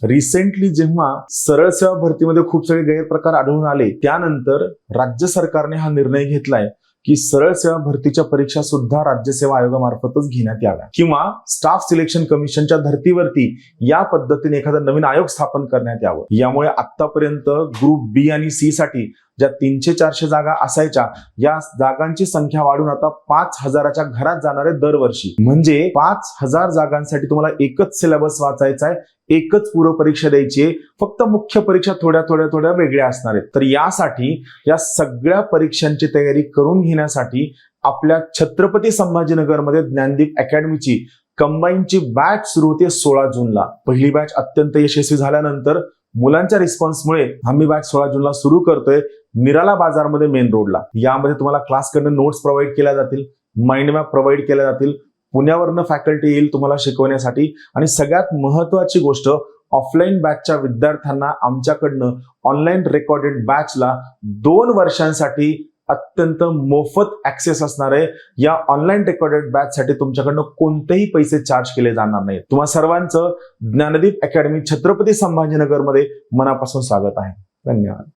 Recently जेव्हा सरळ सेवा भरतीमध्ये खूप सारे गैरप्रकार आढळून आले, त्यानंतर राज्य सरकारने हा निर्णय घेतलाय की सरळ सेवा भरतीच्या परीक्षा सुद्धा राज्य सेवा आयोगामार्फतच घेण्यात याव्या, किंवा स्टाफ सिलेक्शन कमिशनच्या धर्तीवरती या पद्धतीने एखादा नवीन आयोग स्थापन करण्यात यावं. यामुळे आतापर्यंत ग्रुप बी आणि सी साठी ज्या 300-400 जागा असायच्या, या जागांची संख्या वाढून आता 5,000च्या घरात जाणार आहे दरवर्षी. म्हणजे 5,000 जागांसाठी तुम्हाला एकच सिलेबस वाचायचा आहे, एकच पूर्व परीक्षा द्यायची आहे. फक्त मुख्य परीक्षा थोड्या वेगळ्या असणार आहेत. तर यासाठी या सगळ्या परीक्षांची तयारी करून घेण्यासाठी आपल्या छत्रपती संभाजीनगरमध्ये ज्ञानदीप अकॅडमीची कंबाईनची बॅच सुरू होते 16 जूनला. पहिली बॅच अत्यंत यशस्वी झाल्यानंतर मुलांच्या रिस्पॉन्समुळे आम्ही बॅच 16 जूनला सुरू करतोय निराला बाजारमध्ये मेन रोडला. यामध्ये तुम्हाला क्लासकडनं नोट्स प्रोव्हाइड केल्या जातील, माइंड मॅप प्रोव्हाइड केल्या जातील, पुण्यावरनं फॅकल्टी येईल तुम्हाला शिकवण्यासाठी. आणि सगळ्यात महत्वाची गोष्ट, ऑफलाईन बॅचच्या विद्यार्थ्यांना आमच्याकडनं ऑनलाईन रेकॉर्डेड बॅचला 2 वर्षांसाठी अत्यंत मोफत ऍक्सेस असणार आहे. या ऑनलाईन रेकॉर्डेड बॅच साठी तुमच्याकडनं कोणतेही पैसे चार्ज केले जाणार नाहीत. तुम्हा सर्वांचं ज्ञानदीप अकॅडमी छत्रपती संभाजीनगरमध्ये मनापासून स्वागत आहे. धन्यवाद.